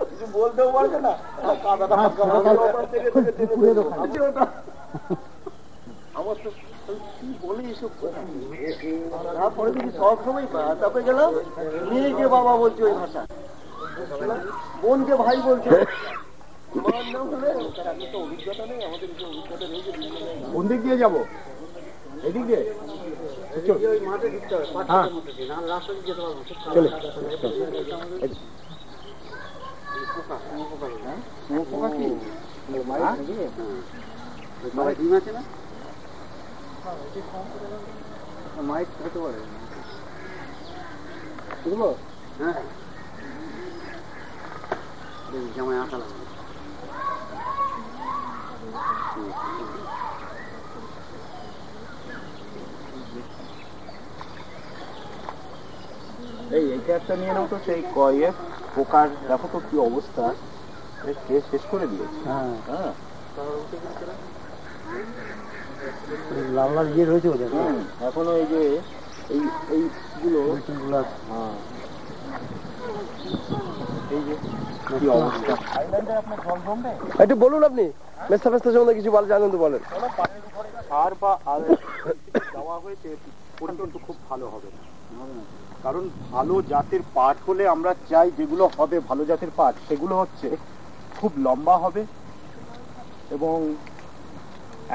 কিছু বলতেও পারবে না, আমার তো কি বলে এসব কথা। তারপরে দেখি সব সময় তারপরে গেলাম মেয়েকে বাবা বলছে ওই ভাষা, বোনকে ভাই বলছে। অভিজ্ঞতা নেই আমাদের, অভিজ্ঞতা রয়েছে। কোন দিক দিয়ে যাবো? এদিক দিয়ে ওই মাঠে ঢুকতে হবে, রাস্তা দিয়ে যেতে পারবো। ডিম আছে না, মাইক হতে পারে। বুঝলো? হ্যাঁ, জামাই আটা লাগবে। এইটা একটা নিয়ে নাও তো, সেই কয়ে পোকার দেখো তো কি অবস্থা, শেষ করে দিয়েছে। হ্যাঁ, লাল লাল ইয়ে রয়েছে ওদের এখনো এই যে এইগুলো, হ্যাঁ এই যে কি অবস্থা। আইল্যান্ডে আপনার জল জমবে, একটু বলুন আপনি মেস্তা ফেস্তা সম্বন্ধে কিছু জানেন তো বলেন। সার বা আল দেওয়া হয়েছে কিন্তু খুব ভালো হবে না, কারণ ভালো জাতের পাট হলে আমরা চাই যেগুলো হবে ভালো জাতের পাট, সেগুলো হচ্ছে খুব লম্বা হবে এবং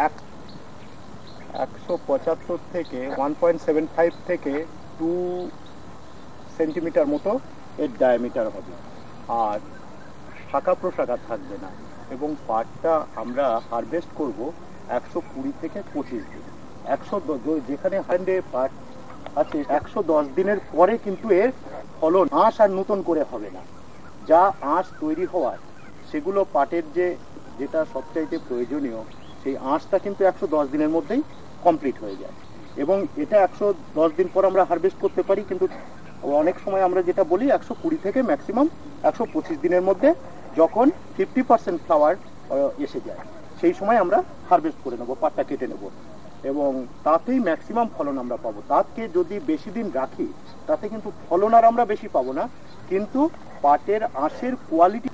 175 থেকে 1.75 থেকে 2 সেন্টিমিটার মতো এর ডায়ামিটার হবে, আর শাখা প্রশাখা থাকবে না, এবং পাটটা আমরা হারভেস্ট করব 120 থেকে 25 দিন। 110 যেখানে হান্ডে পাট আছে 110 দিনের পরে কিন্তু এর ফলন আঁশ আর নতুন করে হবে না। যা আঁশ তৈরি হওয়ার সেগুলো পাটের যেটা সবচাইতে প্রয়োজনীয়, সেই আঁশটা কিন্তু 110 দিনের মধ্যেই কমপ্লিট হয়ে যায়, এবং এটা 110 দিন পর আমরা হারভেস্ট করতে পারি। কিন্তু অনেক সময় আমরা যেটা বলি 120 থেকে ম্যাক্সিমাম 125 দিনের মধ্যে যখন 50% ফ্লাওয়ার এসে যায়, সেই সময় আমরা হারভেস্ট করে নেবো, পাটটা কেটে নেব, এবং তাতেই ম্যাক্সিমাম ফলন আমরা পাবো। তাকে যদি বেশি দিন রাখি তাতে কিন্তু ফলন আর আমরা বেশি পাবো না, কিন্তু পাটের আঁশের কোয়ালিটি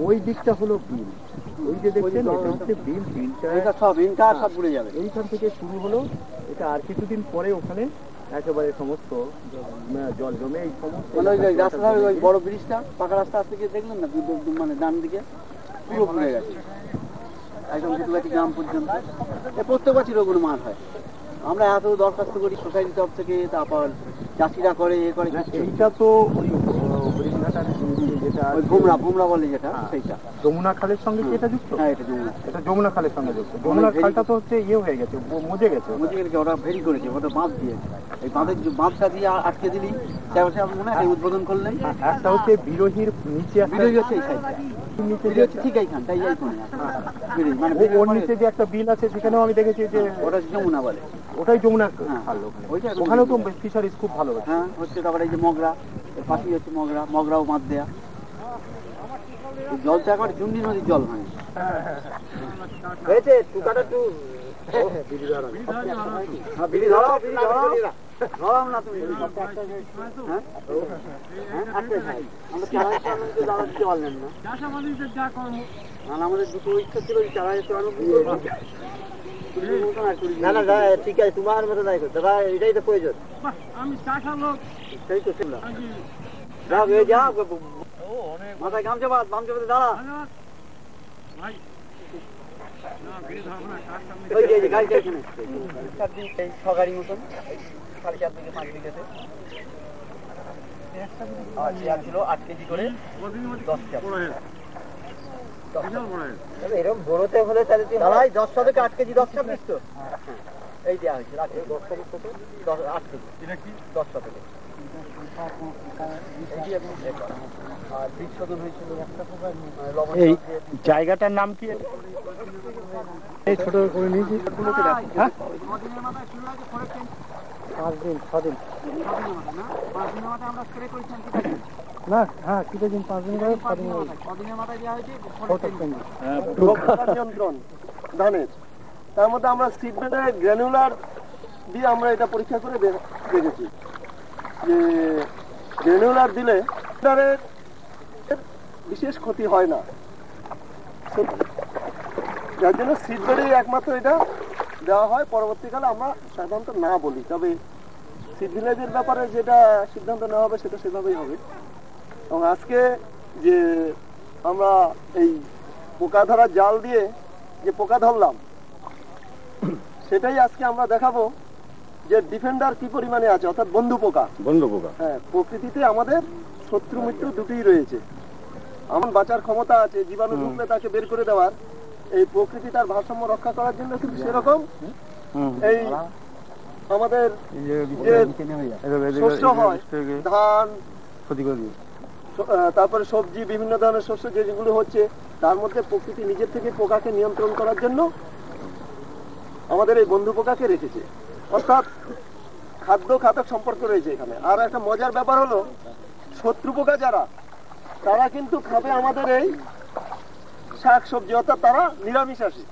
ওই দিকটা হলো বিল, ওই যে দেখছেন এটা হচ্ছে বিল, বিলটা সব পুড়ে যাবে। এইখান থেকে শুরু হলো এটা, আর কিছুদিন পরে ওখানে একেবারে সমস্ত জল জমে এই সমস্ত বড় ব্রিজটা, পাকা রাস্তা থেকে দেখলেন না, মানে ডান দিকে পুরো পুড়ে গেছে একদম দুটুগাছি গ্রাম পর্যন্ত। প্রত্যেক বছর ওগুলো মাছ হয়। আমরা এত দরখাস্ত করি সোসাইটি তরফ থেকে, তারপর চাষিরা করে এ করে। এইটা তো ভুমরা বলে যেটা, সেইটা যমুনা খালের সঙ্গে কি এটা যুক্ত? হ্যাঁ, এটা যমুনা খালের সঙ্গে যুক্ত। যমুনা খালটা তো হচ্ছে ইয়ে হয়ে গেছে, মজে গেছে, ওটা ভেরি করেছে, ওটা বাঁধ দিয়েছে। এই বাঁধটা দিয়ে আটকে দিলি মনে হয় উদ্বোধন করলেন। একটা হচ্ছে বিরোহীর নিচে, বিরোহী হচ্ছে এই সাইডটা, নিচে হচ্ছে ঠিক এইখানটা, মানে ওর নিচে যে একটা বিল আছে সেখানেও আমি দেখেছি যে ওটা যমুনা বলে, ওটাই যমুনা খাল। ওখানেও তো ফিশারিজ খুব ভালো হচ্ছে। হ্যাঁ হচ্ছে। তারপরে এই যে মগরা, এর পাশেই হচ্ছে মগরাও মাছ দেয়া। জল তো একবার জুন্ডি নদীর জল হয় হয়েছে। টুকাটা একটু ধরাম না তুমি, দাদা দিতে পারলেন না। আমাদের দুটো ইচ্ছা ছিল চারা না না ঠিক আছে, তোমার মতো নাই দাদা, এটাই তো প্রয়োজন। আমি সেই তো ছিল মাথায় গামছা বাদ, গামছা বাদে দাঁড়া। সকারি মতন 4.5 থেকে 5 বিঘাতে আর জিয়া ছিল 8 কেজি করে 10 টা। এরকম বড়তে হলে তাহলে দাঁড়াই 10 থেকে 8 কেজি 10 টা পিস তো এই দেওয়া হয়েছে 8 কেজি 10 থেকে 8 কেজি এটা কি 10 থেকে এই জায়গাটার নাম কি? এই ছোট করে নিয়েছি। হ্যাঁ 5 দিন 6 দিন না, হ্যাঁ কিছু দিন 5 দিন ধরে 6 দিনের মাথায় দেওয়া হয়েছে নিয়ন্ত্রণ ধানের। তার মধ্যে আমরা সিডবেডে গ্র্যানুলার দিয়ে আমরা এটা পরীক্ষা করে দেখেছি যে গ্র্যানুলার দিলে বিশেষ ক্ষতি হয় না, যার জন্য সিডবেডেই একমাত্র এটা দেওয়া হয়। পরবর্তীকালে আমরা সাধারণত না বলি, তবে সিড ভিলেজের ব্যাপারে যেটা সিদ্ধান্ত নেওয়া হবে সেটা সেভাবেই হবে। এবং আজকে যে আমরা এই পোকা ধরা জাল দিয়ে যে পোকা ধরলাম সেটাই আজকে আমরা দেখাবো যে ডিফেন্ডার কি পরিমাণে আছে, অর্থাৎ বন্ধু পোকা। হ্যাঁ, প্রকৃতিতে আমাদের শত্রু মিত্র দুটোই রয়েছে। আমার বাঁচার ক্ষমতা আছে, জীবাণু ঢুকলে তাকে বের করে দেওয়ার। এই প্রকৃতি তার ভারসাম্য রক্ষা করার জন্য কিন্তু সেরকম এই আমাদের যে শস্য হয় ধান, তারপরে সবজি, বিভিন্ন ধরনের শস্য যেগুলো হচ্ছে তার মধ্যে প্রকৃতি নিজের থেকে পোকাকে নিয়ন্ত্রণ করার জন্য আমাদের এই বন্ধু পোকাকে রেখেছে, অর্থাৎ খাদ্য খাতক সম্পর্ক রয়েছে এখানে। আর একটা মজার ব্যাপার হলো শত্রু পোকা যারা, তারা কিন্তু খাবে আমাদের এই শাক সবজি, অর্থাৎ তারা নিরামিষ আসে।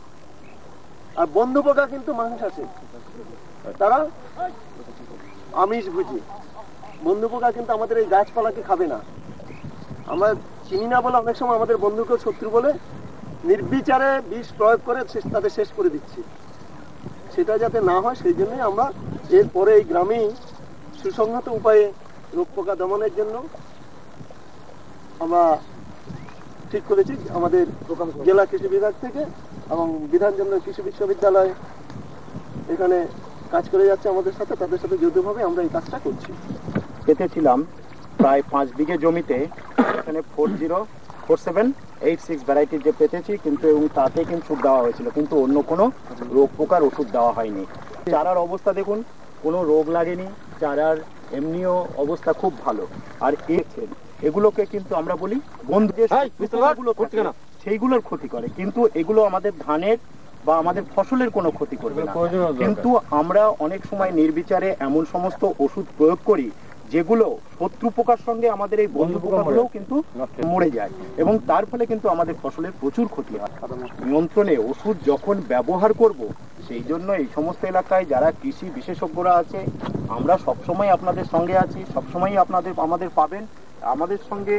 আর বন্ধু পোকা কিন্তু মাংস আসে, তারা আমিষ বুঝি। বন্ধু পোকা কিন্তু আমাদের এই গাছপালাকে খাবে না। আমরা চিনি না বলে অনেক সময় আমাদের বন্ধুকে শত্রু বলে নির্বিচারে বিষ প্রয়োগ করে তাদের শেষ করে দিচ্ছি। সেটা যাতে না হয় সেই জন্যই আমরা এরপরে এই গ্রামেই সুসংহত উপায়ে রোগ পোকা দমনের জন্য আমরা ঠিক করেছি আমাদের জেলা কৃষি বিভাগ থেকে এবং বিধানচন্দ্র কৃষি বিশ্ববিদ্যালয় এখানে কাজ করে যাচ্ছে আমাদের সাথে, তাদের সাথে যৌথভাবে আমরা এই কাজটা করছি। পেতেছিলাম প্রায় 5 বিঘে জমিতে, এখানে 404786 ভ্যারাইটির যে পেতেছি, কিন্তু এবং তাতে কিন্তু ওষুধ দেওয়া হয়েছিল, কিন্তু অন্য কোনো রোগ পোকার ওষুধ দেওয়া হয়নি। চারার অবস্থা দেখুন, কোনো রোগ লাগেনি, চারার এমনিও অবস্থা খুব ভালো। আর এগুলোকে কিন্তু আমরা বলি বন্ধু, সেইগুলোর ক্ষতি করে, কিন্তু এগুলো আমাদের ধানের বা আমাদের ফসলের কোনো ক্ষতি করবে না। কিন্তু আমরা অনেক সময় নির্বিচারে এমন সমস্ত ওষুধ প্রয়োগ করি যেগুলো শত্রু পোকার সঙ্গে আমাদের এই বন্ধু পোকাগুলোও কিন্তু মরে যায়, এবং তার ফলে কিন্তু আমাদের ফসলের প্রচুর ক্ষতি হয়। নিয়ন্ত্রণে ওষুধ যখন ব্যবহার করব, সেই জন্য এই সমস্ত এলাকায় যারা কৃষি বিশেষজ্ঞরা আছে, আমরা সবসময় আপনাদের সঙ্গে আছি, সবসময় আমাদের পাবেন। আমাদের সঙ্গে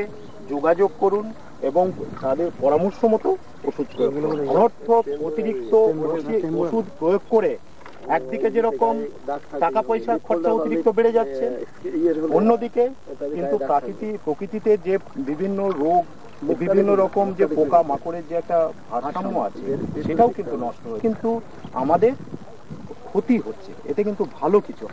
যোগাযোগ করুন এবং তাদের পরামর্শ মতো ওষুধ প্রয়োগ করুন। অনর্থক অতিরিক্ত ওষুধ প্রয়োগ করে একদিকে যেরকম টাকা পয়সা খরচা অতিরিক্ত বেড়ে যাচ্ছে, অন্যদিকে কিন্তু প্রকৃতিতে যে বিভিন্ন রোগ, বিভিন্ন রকম যে পোকা মাকড়ের যে একটা ভারসাম্য আছে, সেটাও কিন্তু নষ্ট হচ্ছে, কিন্তু আমাদের ক্ষতি হচ্ছে। এতে কিন্তু ভালো কিছু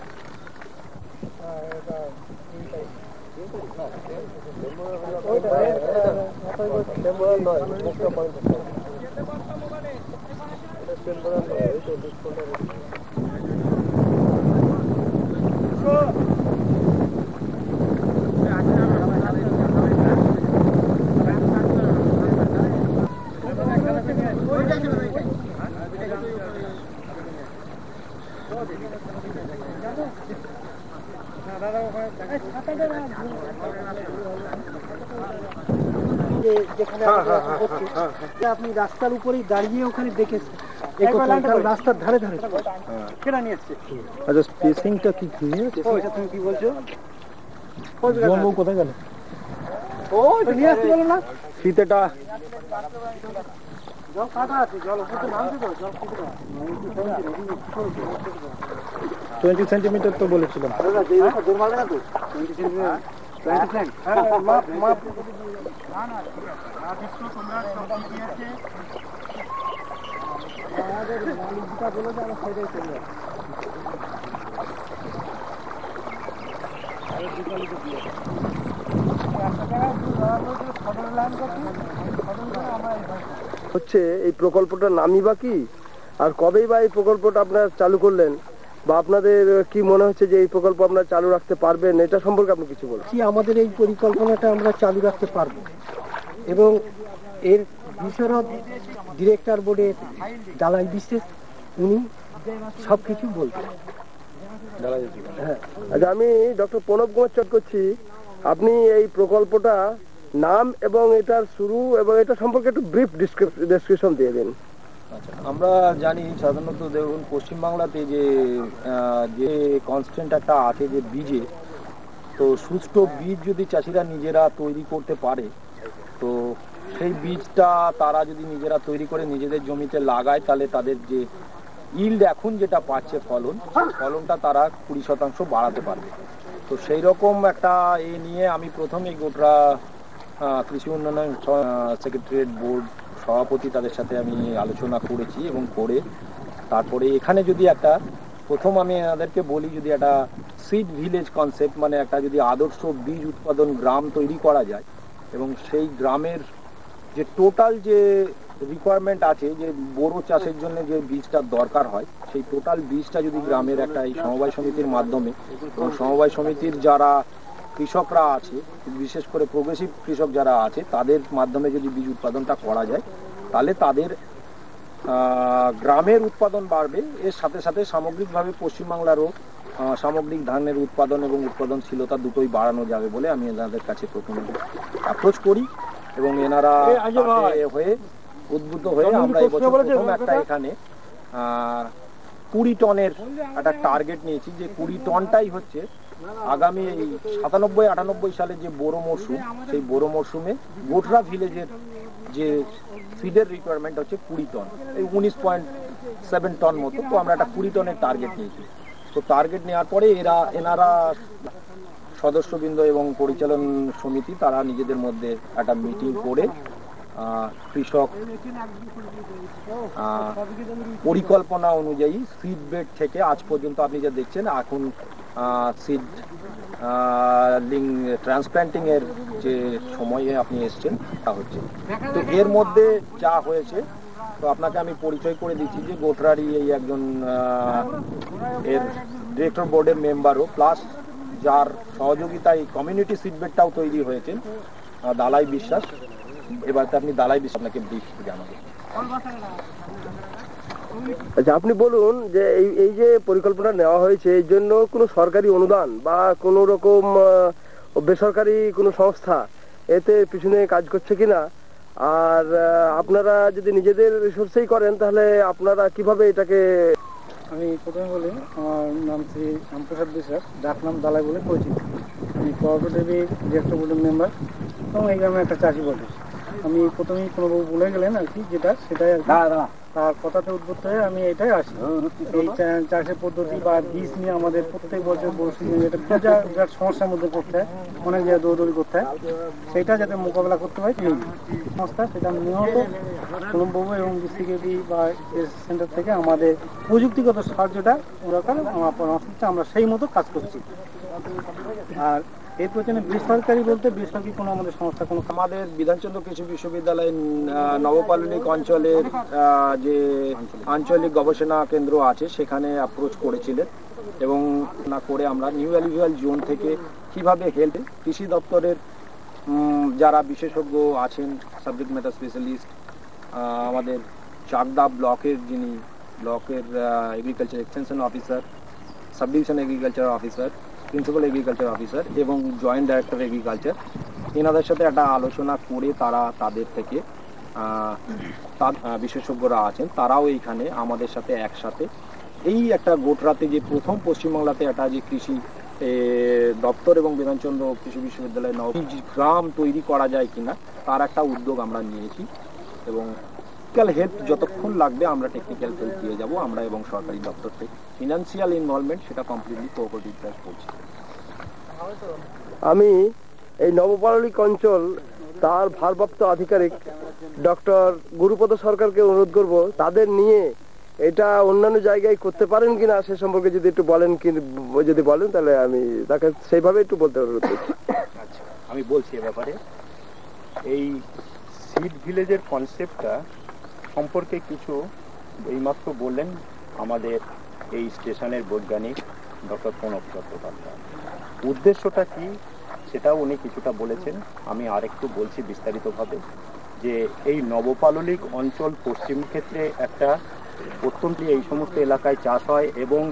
আপনি রাস্তার উপরেই দাঁড়িয়ে ওখানে দেখেছেন, রাস্তার ধারে ধারে কেনা নিয়ে এসছে। আচ্ছা, স্পেসিংটা কি তুমি কি বলছো? কোথায় গেল? ও নিয়ে আসতে গেল না, শীতেটা জল কাদা আছে, জল উপরে নামছে তো, জল 20 সেন্টিমিটার তো বলেছিলাম। আমাদের হচ্ছে এই প্রকল্পটার নামই বা কি, আর কবেই বা এই প্রকল্পটা আপনারা চালু করলেন, বা আপনাদের কি মনে হচ্ছে যে এই প্রকল্প আপনারা চালু রাখতে পারবেন, এটা সম্পর্কে আপনি কিছু বলুন। আমাদের এই পরিকল্পনাটা আমরা চালু রাখতে পারবো, এবং এর বিশরদ ডিরেক্টর বোর্ডের দালাই বিশেষ উনি সবকিছু বলবেন। হ্যাঁ, আচ্ছা, আমি ডক্টর প্রণব কুমার চট করছি। আপনি এই প্রকল্পটা নাম এবং এটার শুরু এবং এটা সম্পর্কে একটু ব্রিফ ডেসক্রিপশন দিয়ে দিন। আমরা জানি সাধারণত দেখুন পশ্চিমবাংলাতে যে কনস্ট্যান্ট একটা আছে যে বীজে, তো সুষ্ঠু বীজ যদি চাষিরা নিজেরা তৈরি করতে পারে, তো সেই বীজটা তারা যদি নিজেরা তৈরি করে নিজেদের জমিতে লাগায়, তাহলে তাদের যে ইল্ড এখন যেটা পাচ্ছে ফলনটা তারা 20% বাড়াতে পারবে। তো সেই রকম একটা নিয়ে আমি প্রথমে গোটা কৃষি উন্নয়ন সেক্রেটারিয়েট বোর্ড সভাপতি তাদের সাথে আমি আলোচনা করেছি, এবং করে তারপরে এখানে যদি একটা প্রথম আমি এনাদেরকে বলি, যদি একটা সিড ভিলেজ কনসেপ্ট, মানে একটা যদি আদর্শ বীজ উৎপাদন গ্রাম তৈরি করা যায়, এবং সেই গ্রামের যে টোটাল যে রিকোয়ারমেন্ট আছে, যে বোরো চাষের জন্য যে বীজটার দরকার হয়, সেই টোটাল বীজটা যদি গ্রামের একটা এই সমবায় সমিতির মাধ্যমে, এবং সমবায় সমিতির যারা কৃষকরা আছে, বিশেষ করে প্রোগ্রেসিভ কৃষক যারা আছে, তাদের মাধ্যমে যদি বীজ উৎপাদনটা করা যায়, তাহলে তাদের গ্রামের উৎপাদন বাড়বে। এর সাথে সাথে সামগ্রিকভাবে পশ্চিমবাংলারও সামগ্রিক ধানের উৎপাদন এবং উৎপাদনশীলতা দুটোই বাড়ানো যাবে বলে আমি এনাদের কাছে প্রথমে অ্যাপ্রোচ করি, এবং এনারা হয়ে উদ্বুদ্ধ হয়ে আমরা এবছর প্রথম একটা এখানে 20 টনের একটা টার্গেট নিয়েছি, যে 20 টনটাই হচ্ছে আগামী এই 97-98 সালে যে বোরো মরশুম, সেই বোরো মরশুমে গোটরা ভিলেজের যে সিডের রিকোয়ারমেন্ট হচ্ছে 20 টন, এই 19.7 টন মতো। তো আমরা একটা 20 টনের টার্গেট নিয়েছি। তো টার্গেট নেওয়ার পরে এনারা সদস্যবৃন্দ এবং পরিচালন সমিতি তারা নিজেদের মধ্যে একটা মিটিং করে কৃষক পরিকল্পনা অনুযায়ী সিড বেড থেকে আজ পর্যন্ত আপনি যা দেখছেন, এখন সিড ট্রান্সপ্ল্যান্টিং এর যে সময়ে আপনি এসছেন তা হচ্ছে। তো এর মধ্যে যা হয়েছে, তো আপনাকে আমি পরিচয় করে দিচ্ছি যে গোটরারই এই একজন এর ডিরেক্টর বোর্ডের মেম্বারও, প্লাস যার সহযোগিতায় কমিউনিটি সিডবেডটাও তৈরি হয়েছে, দালাই বিশ্বাস। এবার আপনি দালাই বিশ্বাস আপনাকে ব্রিফ জানাবেন। আচ্ছা, আপনি বলুন যে এই যে পরিকল্পনা নেওয়া হয়েছে, এর জন্য কোনো সরকারি অনুদান বা কোনো রকম বেসরকারি কোনো সংস্থা এতে পিছনে কাজ করছে কিনা, আর আপনারা যদি নিজেদের রিসোর্সেই করেন তাহলে আপনারা কিভাবে এটাকে। আমি প্রথমে বলি, আমার নাম শ্রী রামপ্রসাদ বিশ্বাস, ডাক নাম দালাই বলে পরিচিত। আমি কোঅপারেটিভ ডিরেক্টর বোর্ডের মেম্বার, এবং এই গ্রামে একটা চাষি বটে। আমি প্রথমেই কোনো বলে গেলেন আর কি, সেটাই তার কথাতে উদ্বুদ্ধ হয়ে আমি এটাই আসি। এই চাষের পদ্ধতি বা বীজ নিয়ে আমাদের প্রত্যেক বছর এটা বিরাট সমস্যার মধ্যে পড়তে হয়, অনেক জায়গায় দৌড়দৌড়ি করতে হয়। সেটা যাতে মোকাবেলা করতে হয় এই সংস্থা, সেটা নিয়মিত প্রণববাবু এবং ডিস্ট্রিক্ট বা সেন্টার থেকে আমাদের প্রযুক্তিগত সাহায্যটা দরকার, আমার পরামর্শ হচ্ছে আমরা সেই মতো কাজ করছি। আর এর পেছনে বেসরকারি বলতে বেসরকারি কোনো আমাদের সংস্থা কোনো, আমাদের বিধানচন্দ্র কৃষি বিশ্ববিদ্যালয় নবপালনিক অঞ্চলের যে আঞ্চলিক গবেষণা কেন্দ্র আছে সেখানে অ্যাপ্রোচ করেছিলেন, এবং না করে আমরা নিউ অ্যালুভিয়াল জোন থেকে কিভাবে হেল্প কৃষি দপ্তরের যারা বিশেষজ্ঞ আছেন, সাবজেক্ট ম্যাটার স্পেশালিস্ট, আমাদের চাকদা ব্লকের যিনি ব্লকের agriculture extension officer, sub division agriculture officer, principal agriculture officer এবং জয়েন্ট ডাইরেক্টর এগ্রিকালচার, এনাদের সাথে একটা আলোচনা করে তাদের থেকে বিশেষজ্ঞরা আছেন, তারাও এইখানে আমাদের সাথে একসাথে এই একটা গোটরাতে যে প্রথম পশ্চিমবাংলাতে একটা যে কৃষি দপ্তর এবং বিধানচন্দ্র কৃষি বিশ্ববিদ্যালয় গ্রাম তৈরি করা যায় কিনা তার একটা উদ্যোগ আমরা নিয়েছি, এবং টেকনিক্যাল হেল্প যতক্ষণ লাগবে আমরা টেকনিক্যাল হেল্প দিয়ে যাব আমরা, এবং সরকারি দপ্তর থেকে ফিনান্সিয়াল ইনভলভমেন্ট সেটা কমপ্লিটলি কোঅপারেটিভ ব্যাংক করছে। আমি এই নবপালনিক অঞ্চল তার ভারপ্রাপ্ত আধিকারিক ডক্টর গুরুপদ সরকারকে অনুরোধ করব তাদের নিয়ে এটা অন্যান্য জায়গায় করতে পারেন কিনা সে সম্পর্কে যদি একটু বলেন, যদি বলেন তাহলে আমি তাকে সেইভাবে একটু বলতে অনুরোধ করছি। আমি বলছি এ ব্যাপারে। এই সিড ভিলেজের কনসেপ্টটা সম্পর্কে কিছু এইমাত্র বললেন আমাদের এই স্টেশনের বৈজ্ঞানিক ডক্টর প্রণব চট্টোপাধ্যায়। উদ্দেশ্যটা কি সেটাও উনি কিছুটা বলেছেন, আমি আরেকটু বলছি বিস্তারিতভাবে। যে এই নবপাললিক অঞ্চল পশ্চিম ক্ষেত্রে একটা অত্যন্ত এই সমস্ত এলাকায় চাষ হয় এবং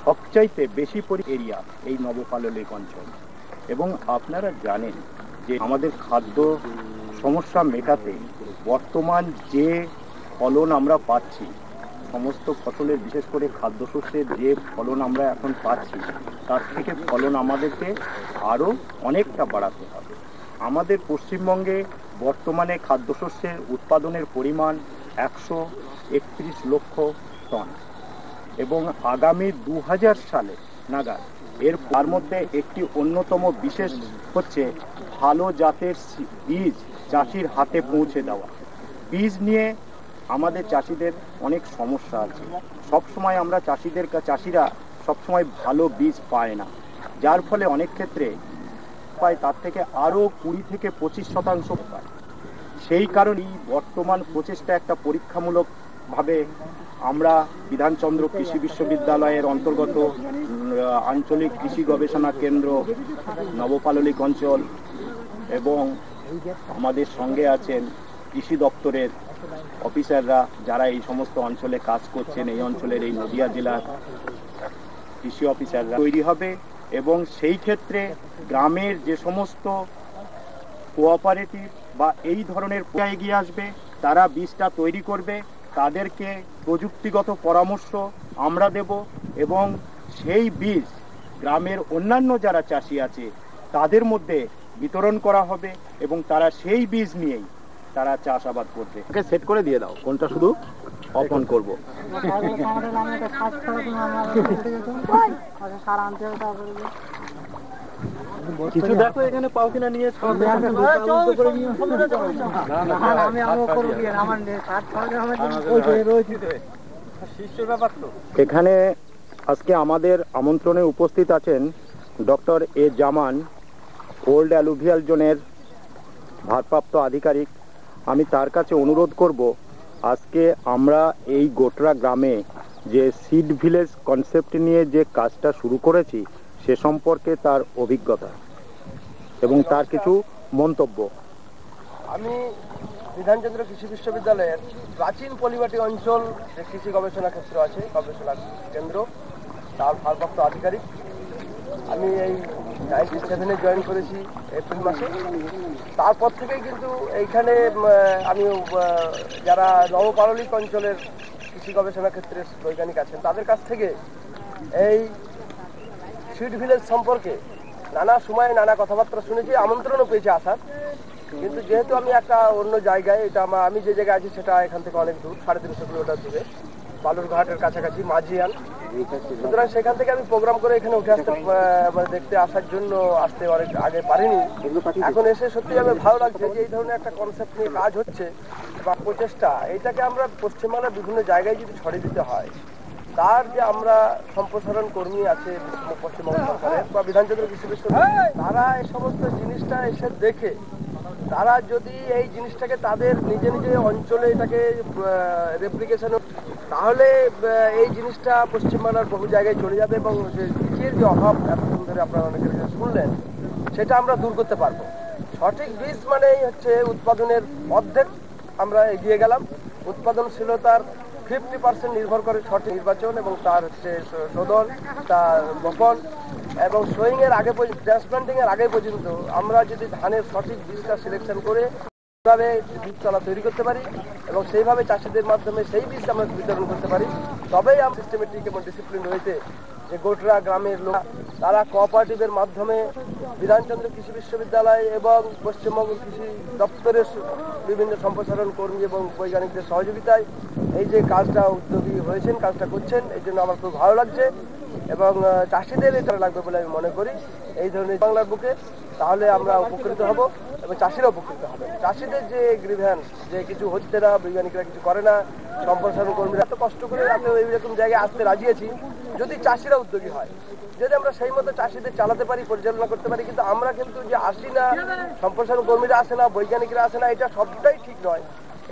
সবচাইতে বেশি এরিয়া এই নবপাললিক অঞ্চল। এবং আপনারা জানেন যে আমাদের খাদ্য সমস্যা মেটাতে বর্তমান যে ফলন আমরা পাচ্ছি, সমস্ত ফসলের বিশেষ করে খাদ্যশস্যের যে ফলন আমরা এখন পাচ্ছি, তার থেকে ফলন আমাদেরকে আরও অনেকটা বাড়াতে হবে। আমাদের পশ্চিমবঙ্গে বর্তমানে খাদ্যশস্যের উৎপাদনের পরিমাণ 131 লক্ষ টন এবং আগামী 2000 সালে নাগাদ তার মধ্যে একটি অন্যতম বিশেষ হচ্ছে ভালো জাতের বীজ চাষির হাতে পৌঁছে দেওয়া। বীজ নিয়ে আমাদের চাষিদের অনেক সমস্যা আছে। সবসময় আমরা চাষিরা সবসময় ভালো বীজ পায় না, যার ফলে অনেক ক্ষেত্রে পায় তার থেকে আরও 20 থেকে 25% পায়। সেই কারণেই বর্তমান প্রচেষ্টা একটা পরীক্ষামূলকভাবে আমরা বিধানচন্দ্র কৃষি বিশ্ববিদ্যালয়ের অন্তর্গত আঞ্চলিক কৃষি গবেষণা কেন্দ্র নবপাললিক অঞ্চল এবং আমাদের সঙ্গে আছেন কৃষি দপ্তরের অফিসাররা যারা এই সমস্ত অঞ্চলে কাজ করছেন, এই অঞ্চলের এই নদিয়া জেলার কৃষি অফিসাররা তৈরি হবে এবং সেই ক্ষেত্রে গ্রামের যে সমস্ত কোঅপারেটিভ বা এই ধরনের এগিয়ে আসবে, তারা বীজটা তৈরি করবে, তাদেরকে প্রযুক্তিগত পরামর্শ আমরা দেব এবং সেই বীজ গ্রামের অন্যান্য যারা চাষি আছে তাদের মধ্যে বিতরণ করা হবে এবং তারা সেই বীজ নিয়েই তারা চাষাবাদ করবে। সেট করে দিয়ে দাও কোনটা শুধু অপন করব। কিছু দেখো এখানে পাও কিনা নিয়ে এখানে আজকে আমাদের আমন্ত্রণে উপস্থিত আছেন doctor A Zaman, old alluvial জোনের ভারপ্রাপ্ত আধিকারিক। আমি তার কাছে অনুরোধ করব আজকে আমরা এই গোটরা গ্রামে যে সিড ভিলেজ কনসেপ্ট নিয়ে যে কাজটা শুরু করেছি সে সম্পর্কে তার অভিজ্ঞতা এবং তার কিছু মন্তব্য। আমি বিধানচন্দ্র কৃষি বিশ্ববিদ্যালয়ের প্রাচীন পলিমাটি অঞ্চল যে কৃষি গবেষণা ক্ষেত্র আছে, গবেষণা কেন্দ্র, তার ভারপ্রাপ্ত আধিকারিক। আমি এই 97-এ জয়েন করেছি এপ্রিল মাসে। তারপর থেকেই কিন্তু এইখানে আমি যারা নবপাললিক অঞ্চলের কৃষি গবেষণা ক্ষেত্রের বৈজ্ঞানিক আছেন তাদের কাছ থেকে এই সিড ভিলেজ সম্পর্কে নানা সময়ে নানা কথাবার্তা শুনেছি, আমন্ত্রণও পেয়েছি আসার। কিন্তু যেহেতু আমি একটা অন্য জায়গায়, এটা আমি যে জায়গায় আছি সেটা এখান থেকে অনেক দূর, 350 কিলোমিটার দূরে, বালুরঘাটের কাছাকাছি মাঝিয়ান। সুতরাং সেখান থেকে আমি প্রোগ্রাম করে এখানে উঠে আসতে দেখতে আসার জন্য আসতে অনেক আগে পারিনি। এখন এসে সত্যি আমার ভালো লাগছে যে এই ধরনের একটা কনসেপ্ট নিয়ে কাজ হচ্ছে বা প্রচেষ্টা, এইটাকে আমরা পশ্চিমবাংলার বিভিন্ন জায়গায় যদি ছড়িয়ে দিতে হয়, তার যে আমরা সম্প্রসারণ কর্মী আছে পশ্চিমবঙ্গ সরকারের বা বিধানচন্দ্র কৃষি বিশ্ববিদ্যালয়, তারা এই সমস্ত জিনিসটা এসে দেখে তারা যদি এই জিনিসটাকে তাদের নিজে নিজে অঞ্চলে এটাকে রেপ্লিকেশন, তাহলে এই জিনিসটা পশ্চিমবাংলার বহু জায়গায় চলে যাবে এবং বীজের যে অভাব এতদিন ধরে আপনারা অনেকের শুনলেন সেটা আমরা দূর করতে পারবো। সঠিক বীজ মানেই হচ্ছে উৎপাদনের অর্ধেক আমরা এগিয়ে গেলাম। উৎপাদনশীলতার 50% নির্ভর করে সঠিক নির্বাচন এবং তার হচ্ছে শোধন, তার বপন এবং সোয়িং এর আগে, ট্রান্সপ্লান্টিং এর আগে পর্যন্ত আমরা যদি ধানের সঠিক বীজটা সিলেকশন করে ভাবে বীজতলা তৈরি করতে পারি এবং সেইভাবে চাষিদের মাধ্যমে সেই বীজ আমরা বিতরণ করতে পারি, তবেই আমরা সিস্টেমেটিক এবং ডিসিপ্লিন হইতে যে গোটরা গ্রামের লোক তারা কোঅপারেটিভের মাধ্যমে বিধানচন্দ্র কৃষি বিশ্ববিদ্যালয় এবং পশ্চিমবঙ্গ কৃষি দপ্তরের বিভিন্ন সম্প্রসারণ কর্মী এবং বৈজ্ঞানিকদের সহযোগিতায় এই যে কাজটা উদ্যোগী হয়েছেন, কাজটা করছেন, এই জন্য আমার খুব ভালো লাগছে। এবং চাষিদের এটা লাগবে বলে আমি মনে করি এই ধরনের বাংলার বুকে। তাহলে আমরা উপকৃত হব এবং চাষিরা উপকৃত হবে। চাষিদের যে গ্রিভ্যান্স যে কিছু হচ্ছে না, বৈজ্ঞানিকরা কিছু করে না, সম্প্রসারণ কর্মীরা এত কষ্ট করে এত এইরকম জায়গায় আসতে রাজি আছি, যদি চাষিরা উদ্যোগী হয়, যদি আমরা সেই মতো চাষিদের চালাতে পারি, পরিচালনা করতে পারি। কিন্তু আমরা কিন্তু যে আসি না, সম্প্রসারণ কর্মীরা আসে না, বৈজ্ঞানিকরা আসে না, এটা সবটাই ঠিক নয়।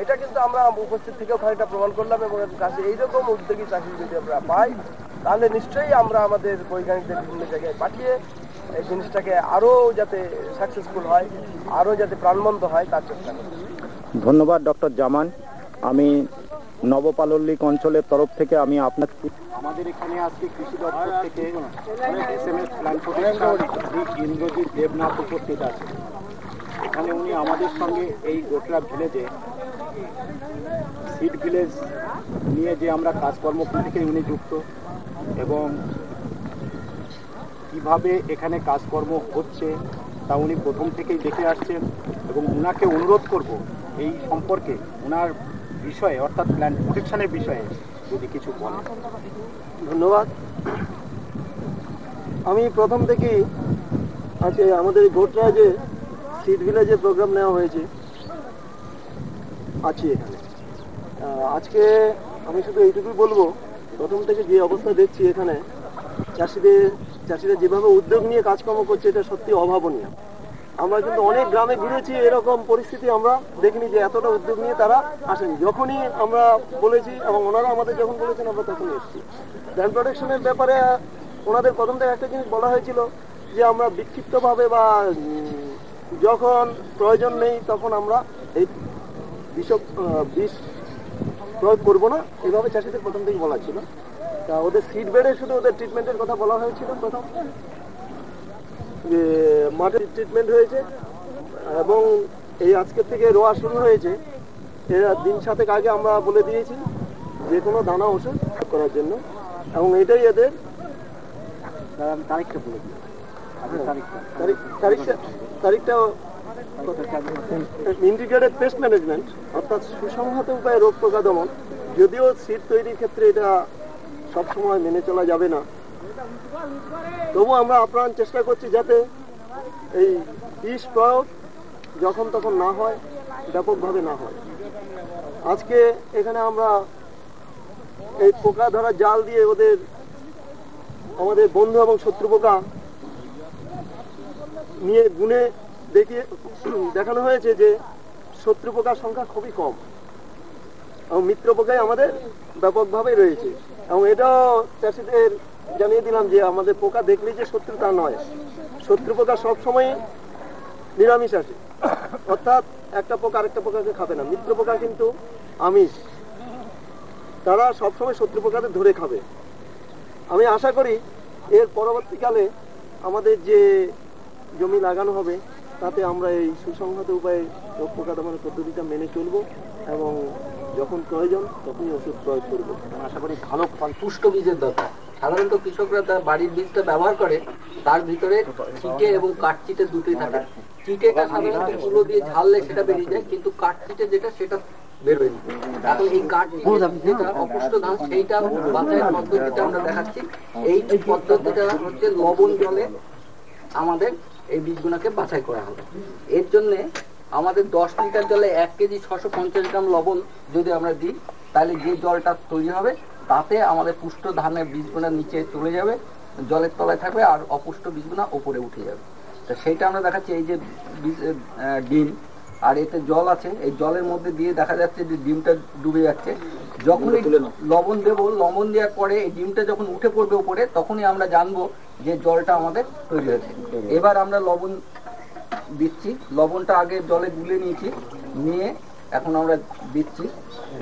এটা কিন্তু আমরা উপস্থিত থেকেও খানিকটা প্রমাণ করলাম। এবং চাষি এইরকম উদ্যোগী চাষি যদি আমরা পাই, তাহলে নিশ্চয়ই আমরা আমাদের বৈজ্ঞানিকদের বিভিন্ন জায়গায় পাঠিয়ে এই জিনিসটাকে আরো যাতে সাকসেসফুল হয়, আরো যাতে প্রাণবন্ত হয় তার চেষ্টা করি। ধন্যবাদ ডক্টর জামান। আমি নবপালল্লিক অঞ্চলের তরফ থেকে আমি আপনাকে আমাদের এখানে আজকে কৃষি দপ্তর থেকে SMS plan protection Indrajit Debnath উপস্থিত আছে। এখানে উনি আমাদের সঙ্গে এই গোটরা ভিলেজে সিড ভিলেজ নিয়ে যে আমরা কাজকর্ম থেকে উনি যুক্ত এবং কিভাবে এখানে কাজকর্ম হচ্ছে তা উনি প্রথম থেকেই দেখে আসছেন এবং উনাকে অনুরোধ করব এই সম্পর্কে ওনার বিষয়ে অর্থাৎ প্ল্যান্ট প্রোটেকশনের বিষয়ে যদি কিছু বলেন। ধন্যবাদ। আমি প্রথম থেকেই আজকে আমাদের গোটরা যে সিড ভিলেজে প্রোগ্রাম নেওয়া হয়েছে আছি এখানে। আজকে আমি শুধু এইটুকুই বলবো, প্রথম থেকে যে অবস্থা দেখছি এখানে চাষিরা যেভাবে উদ্যোগ নিয়ে কাজকর্ম করছে এটা সত্যি অভাবনীয়। আমরা কিন্তু অনেক গ্রামে ঘুরেছি, এরকম পরিস্থিতি আমরা দেখিনি যে এতটা উদ্যোগ নিয়ে তারা আসেনি। যখনই আমরা বলেছি এবং ওনারা আমাদের যখন বলেছেন আমরা তখনই এসেছি। ল্যান্ড প্রোটেকশনের ব্যাপারে ওনাদের প্রথম থেকে একটা জিনিস বলা হয়েছিল যে আমরা বিক্ষিপ্তভাবে বা যখন প্রয়োজন নেই তখন আমরা এই বিষ প্রয়োগ করবো না, এইভাবে চাষিদের প্রথম থেকে বলা ছিল। তা ওদের সিড বেডে শুধু ওদের ট্রিটমেন্টের কথা বলা হয়েছিল প্রথম, যে মাঠের ট্রিটমেন্ট হয়েছে এবং এই আজকের থেকে রোয়া শুরু হয়েছে। এর দিন 7 আগে আমরা বলে দিয়েছি যে কোনো দানা ওষুধ করার জন্য এবং এটাই এদের তারিখটা বলে দিই। তারিখটা ইন্টিগ্রেটেড পেস্ট ম্যানেজমেন্ট অর্থাৎ সুসংহত উপায়ে রোগ পোকা দমন। যদিও সিড তৈরির ক্ষেত্রে এটা সবসময় মেনে চলা যাবে না, তবু আমরা আপ্রাণ চেষ্টা করছি যাতে এই বিষ প্রয়োগ যখন তখন না হয়, ব্যাপকভাবে না হয়। আজকে এখানে আমরা এই পোকা ধরা জাল দিয়ে আমাদের বন্ধু এবং শত্রু পোকা নিয়ে গুণে দেখানো হয়েছে যে শত্রু পোকার সংখ্যা খুবই কম এবং মিত্র পোকাই আমাদের ব্যাপকভাবে রয়েছে। এবং এটাও চাষিদের জানিয়ে দিলাম যে আমাদের পোকা দেখলেই যে শত্রু তা নয়, শত্রু পোকা সবসময় নিরামিষ আসে, অর্থাৎ একটা পোকা আরেকটা পোকাকে খাবে না। মিত্র পোকা কিন্তু আমিষ, তারা সবসময় শত্রু পোকাদের ধরে খাবে। আমি আশা করি এর পরবর্তীকালে আমাদের যে জমি লাগানো হবে তাতে আমরা এই সুসংহত উপায়ে রোগ পোকা দমনের পদ্ধতিটা মেনে চলবো এবং যখন প্রয়োজন তখনই ওষুধ প্রয়োগ করবো। আশা করি ভালো ফল। পুষ্ট বীজের দরকার। সাধারণত কৃষকরা তার বাড়ির বীজটা ব্যবহার করে, তার ভিতরে চিটে এবং কাঠচিটে দুটোই থাকে। চিটেটা সাধারণত তুলো দিয়ে ঝাললে সেটা বেরিয়ে যায়, কিন্তু কাঠচিটে যেটা সেটা বেরোয় না। এখন এই কাঠচিটে যেটা অপুষ্ট ধান সেইটা বাছাইয়ের পদ্ধতিটা আমরা দেখাচ্ছি। এই পদ্ধতিটা হচ্ছে লবণ জলে আমাদের এই বীজগুলোকে বাছাই করা হবে। এর জন্য আমাদের 10 লিটার জলে 1 কেজি 650 গ্রাম লবণ যদি আমরা দিই, তাহলে যে জলটা তৈরি হবে তাতে আমাদের পুষ্ট ধানের বীজগুলো নিচে চলে যাবে, জলের তলায় থাকবে, আর অপুষ্ট বীজগুলো উপরে উঠে যাবে। তো সেইটা আমরা দেখাচ্ছি। এই যে ডিম আর এতে জল আছে, এই জলের মধ্যে দিয়ে দেখা যাচ্ছে যে ডিমটা ডুবে যাচ্ছে। যখনই লবণ দেবো, লবণ দেওয়ার পরে এই ডিমটা যখন উঠে পড়বে উপরে, তখনই আমরা জানবো যে জলটা আমাদের তৈরি হয়েছে। এবার আমরা লবণ দিচ্ছি। লবণটা আগে জলে গুলে নিয়েছি, নিয়ে এখন আমরা দিচ্ছি।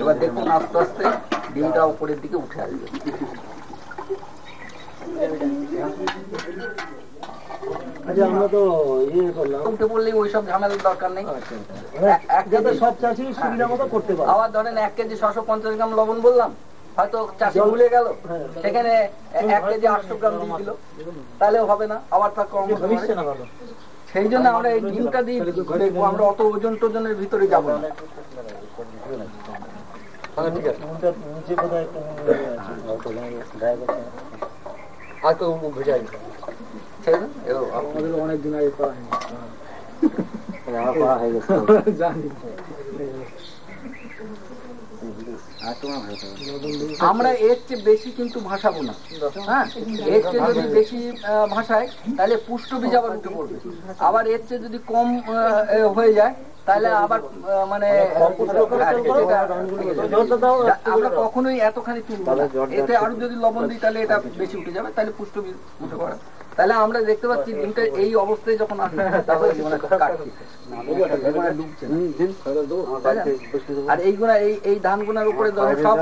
এবার দেখুন আস্তে আস্তে ডিমটা উপরের দিকে উঠে আসবে। আচ্ছা, আমরা তো উঠে পড়লেই ওইসব ঝামেলার দরকার নেই। সব চাষি সুবিধা মতো করতে পারে। আবার ধরেন 1 কেজি 650 গ্রাম লবণ বললাম, হয়তো চাষি ভুলে গেল, সেখানে 1 কেজি 800 গ্রাম দিয়ে দিল, তাহলেও হবে না, আবার তা কম হবে। সেই জন্য আমরা এই ডিমটা দিয়ে দেখবো, আমরা অত ওজন টোজনের ভিতরে যাবো না। ঠিক আছে। আর কেউ মুখ ভেজাই না, আমাদের অনেক দিন আগে করা হয়নি, জানি। আমরা এর চেয়ে বেশি কিন্তু ভাসাবো না, হ্যাঁ, এর চেয়ে যদি বেশি ভাসায় তাহলে পুষ্ট বীজ আবার উঠে পড়বে, আবার এর চেয়ে যদি কম হয়ে যায় তাহলে আবার মানে আমরা কখনোই এতখানি তুলবো না, এতে আরো যদি লবণ দিই তাহলে এটা বেশি উঠে যাবে, তাহলে পুষ্ট বীজ উঠে পড়ে। তাহলে আমরা দেখতে পাচ্ছি ডিমটা এই অবস্থায় যখন আসবে আর এইগুলা এই ধানগুনার উপরে সব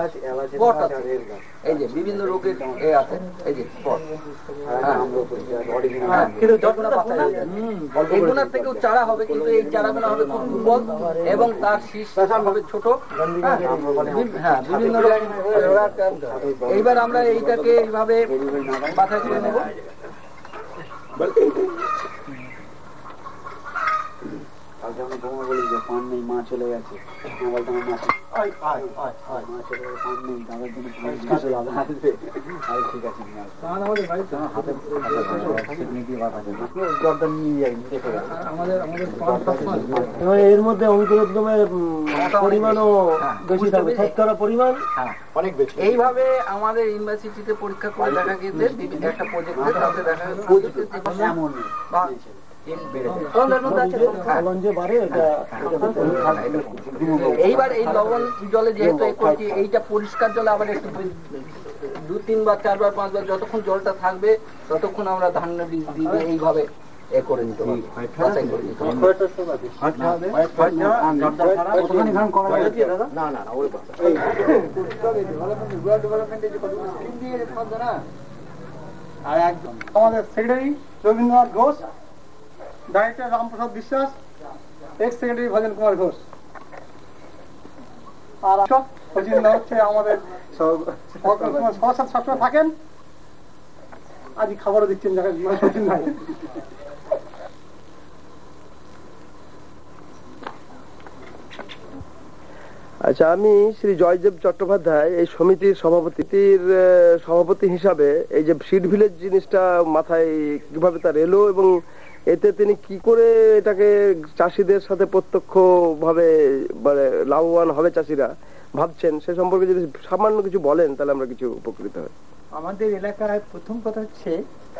স্পট আছে, এই যে বিভিন্ন রোগের আছে, এই যে স্পট, এইগুলার থেকেও চারা হবে, কিন্তু এই চারাগুলো হবে খুব দুর্বল এবং তার শীষ হবে ছোট। হ্যাঁ, বিভিন্ন রকম। এইবার আমরা এইটাকে এইভাবে বাছাই করে নেব। পান নেই, মা চলে গেছে, এর মধ্যে অঙ্কুরোদ্গমের পরিমাণও বেশি থাকবে, শতকরা পরিমাণ অনেক বেশি। এইভাবে আমাদের ইউনিভার্সিটিতে পরীক্ষা করে দেখা গেছে, একটা প্রজেক্টে তাতে দেখা গেছে এইবার এই লবণ জলে যেহেতু করছি, এইটা পরিষ্কার জলে আবার একটু 2-3 বার 4 বার 5 বার যতক্ষণ জলটা থাকবে ততক্ষণ আমরা ধান বীজ দিয়ে এইভাবে করে নিতে পারবো, বাছাই করে নিতে পারবো। আমাদের সেক্রেটারি রবীন্দ্রনাথ ঘোষ, ডাইরেক্টর রামপ্রসাদ বিশ্বাস, এক্স সেক্রেটারি ভজন কুমার ঘোষ, আর হচ্ছে আমাদের সবসময় থাকেন, আজ খাবারও দিচ্ছেন সচিন ভাই। আচ্ছা, আমি শ্রী জয়দেব চট্টোপাধ্যায়, এই সমিতির সভাপতি হিসাবে এই যে সিড ভিলেজ জিনিসটা মাথায় কিভাবে তার এলো এবং এতে তিনি কি করে এটাকে চাষিদের সাথে প্রত্যক্ষ ভাবে মানে লাভবান হবে চাষিরা ভাবছেন, সে সম্পর্কে যদি সামান্য কিছু বলেন তাহলে আমরা কিছু উপকৃত হই। আমাদের এলাকায় প্রথম কথা হচ্ছে,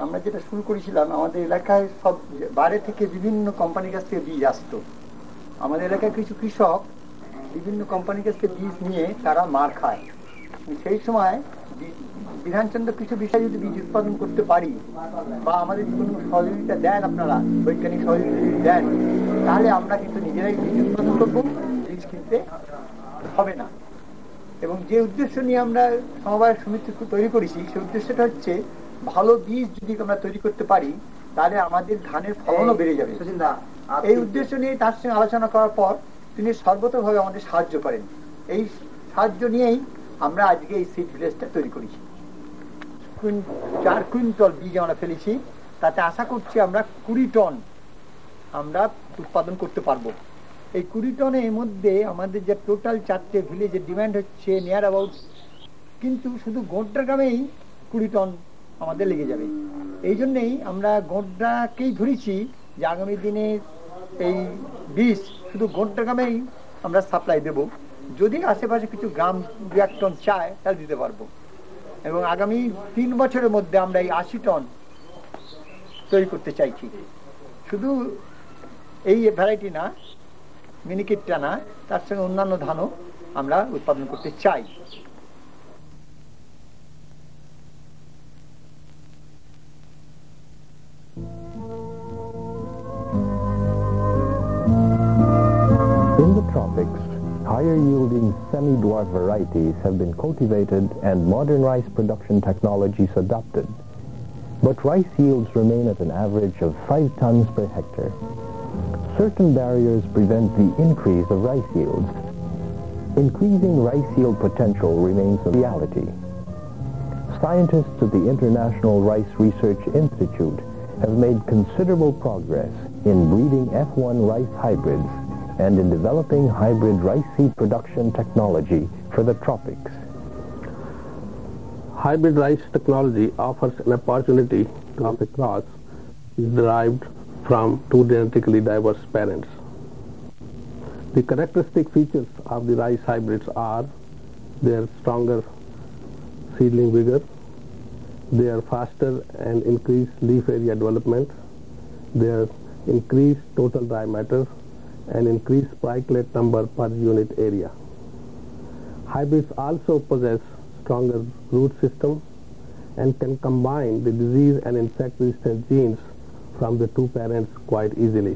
আমরা যেটা শুরু করেছিলাম, আমাদের এলাকায় সব বাইরে থেকে বিভিন্ন কোম্পানির কাছ থেকে বীজ আসতো। আমাদের এলাকায় কিছু কৃষক বিভিন্ন কোম্পানির কাছ থেকে বীজ নিয়ে তারা মার খায়। সেই সময় বিধানচন্দ্র কিছু বিষয় যদি বীজ উৎপাদন করতে পারি বা আমাদের কোনো সহযোগিতা দেন, আপনারা বৈজ্ঞানিক সহযোগিতা যদি দেন, তাহলে আমরা কিন্তু নিজেরাই বীজ উৎপাদন করবো, বীজ কিনতে হবে না। এবং যে উদ্দেশ্য নিয়ে আমরা সমবায় সমিতি তৈরি করেছি, সেই উদ্দেশ্যটা হচ্ছে ভালো বীজ যদি আমরা তৈরি করতে পারি তাহলে আমাদের ধানের ফলনও বেড়ে যাবে। এই উদ্দেশ্য নিয়ে তার সঙ্গে আলোচনা করার পর তিনি সর্বতভাবে আমাদের সাহায্য করেন। এই সাহায্য নিয়েই আমরা আজকে এই সিড ভিলেজটা তৈরি করেছি। 4 কুইন্টাল বীজ আমরা ফেলেছি, তাতে আশা করছি আমরা 20 টন আমরা উৎপাদন করতে পারবো। এই 20 টনের মধ্যে আমাদের যে টোটাল 4টে ভিলেজের ডিমান্ড হচ্ছে নিয়ার অ্যাবাউট, কিন্তু শুধু গোড্ডা গ্রামেই 20 টন আমাদের লেগে যাবে। এই জন্যেই আমরা গোড্ডাকেই ধরেছি যে আগামী দিনে এই বীজ শুধু গোড্ডা গ্রামেই আমরা সাপ্লাই দেব। যদি আশেপাশে কিছু গ্রাম 2-1 টন চায় তাহলে দিতে পারবো। এবং আগামী 3 বছরের মধ্যে আমরা এই 80 টন তৈরি করতে চাইছি। শুধু এই ভ্যারাইটি না, মিনিকেটটা না, তার সঙ্গে অন্যান্য ধানও আমরা উৎপাদন করতে চাই। In the tropics, higher-yielding semi-dwarf varieties have been cultivated and modern rice production technologies adopted. But rice yields remain at an average of 5 tons per hectare. Certain barriers prevent the increase of rice yields. Increasing rice yield potential remains a reality. Scientists at the International Rice Research Institute have made considerable progress in breeding F1 rice hybrids and in developing hybrid rice seed production technology for the tropics. Hybrid rice technology offers an opportunity to have a cross is derived from two genetically diverse parents. The characteristic features of the rice hybrids are their stronger seedling vigor, their faster and increased leaf area development, their increased total dry matter, and increased spikelet number per unit area. Hybrids also possess stronger root system and can combine the disease and insect resistant genes from the two parents quite easily.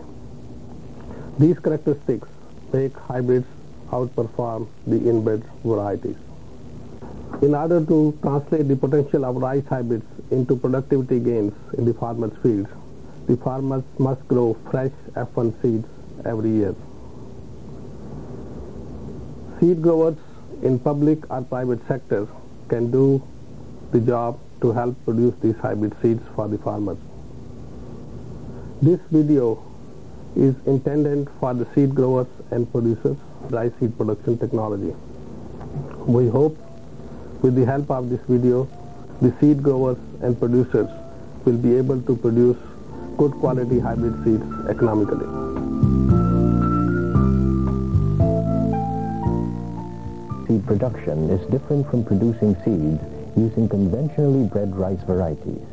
These characteristics make hybrids outperform the inbred varieties. In order to translate the potential of rice hybrids into productivity gains in the farmers' fields, the farmers must grow fresh F1 seeds every year. Seed growers in public or private sector can do the job to help produce these hybrid seeds for the farmers. This video is intended for the seed growers and producers rice seed production technology. We hope with the help of this video, the seed growers and producers will be able to produce good quality hybrid seeds economically. Seed production is different from producing seeds using conventionally bred rice varieties.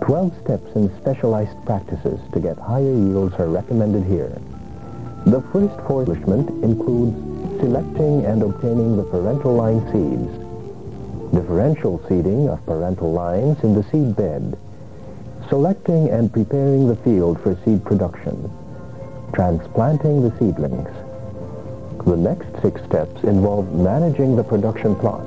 12 steps and specialized practices to get higher yields are recommended here. The first establishment includes selecting and obtaining the parental line seeds, differential seeding of parental lines in the seed bed, selecting and preparing the field for seed production, transplanting the seedlings. The next 6 steps involve managing the production plot.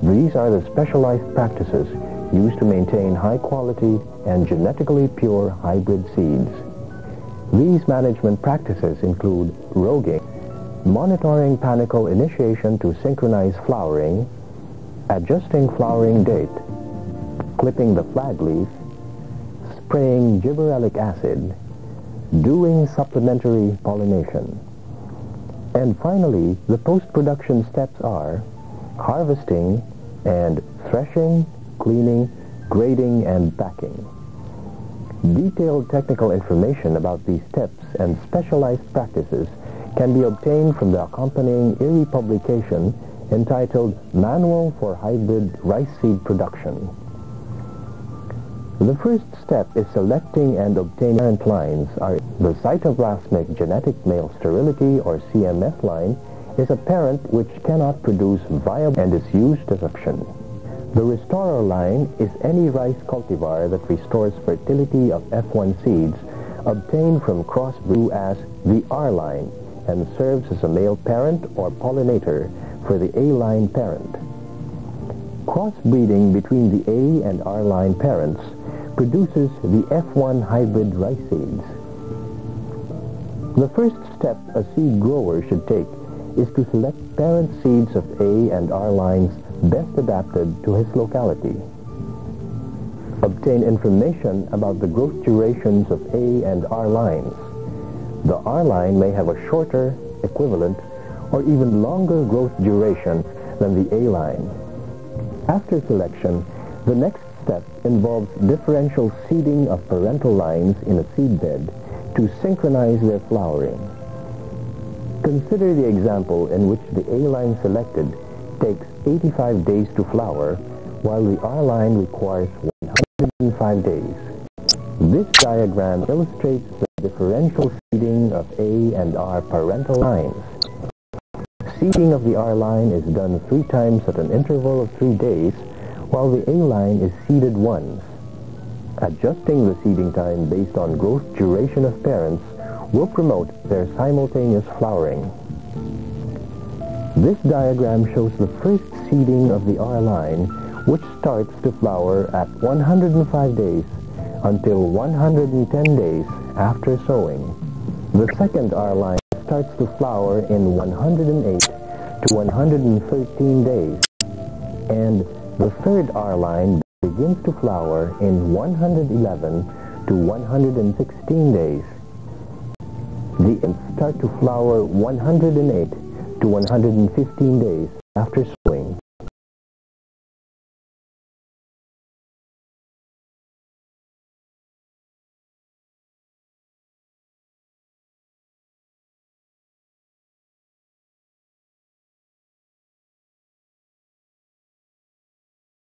These are the specialized practices used to maintain high quality and genetically pure hybrid seeds. These management practices include roguing, monitoring panicle initiation to synchronize flowering, adjusting flowering date, clipping the flag leaf, spraying gibberellic acid, doing supplementary pollination. And finally, the post-production steps are harvesting and threshing, cleaning, grading, and packing. Detailed technical information about these steps and specialized practices can be obtained from the accompanying IRRI publication entitled Manual for Hybrid Rice Seed Production. The first step is selecting and obtaining parent lines. The cytoplasmic genetic male sterility, or CMS line, is a parent which cannot produce viable and is used as option. The restorer line is any rice cultivar that restores fertility of F1 seeds obtained from crossbreed as the R line and serves as a male parent or pollinator for the A line parent. Crossbreeding between the A and R line parents produces the F1 hybrid rice seeds. The first step a seed grower should take is to select parent seeds of A and R lines best adapted to his locality. Obtain information about the growth durations of A and R lines. The R line may have a shorter, equivalent, or even longer growth duration than the A line. After selection, the next step involves differential seeding of parental lines in a seed bed to synchronize their flowering. Consider the example in which the A line selected takes 85 days to flower, while the R line requires 105 days. This diagram illustrates the differential seeding of A and R parental lines. Seeding of the R line is done 3 times at an interval of 3 days, while the A line is seeded once. Adjusting the seeding time based on growth duration of parents will promote their simultaneous flowering. This diagram shows the first seeding of the R line, which starts to flower at 105 days until 110 days after sowing. The second R line starts to flower in 108 to 113 days, and the third R line begins to flower in 111 to 116 days. The ends start to flower 108 to 115 days after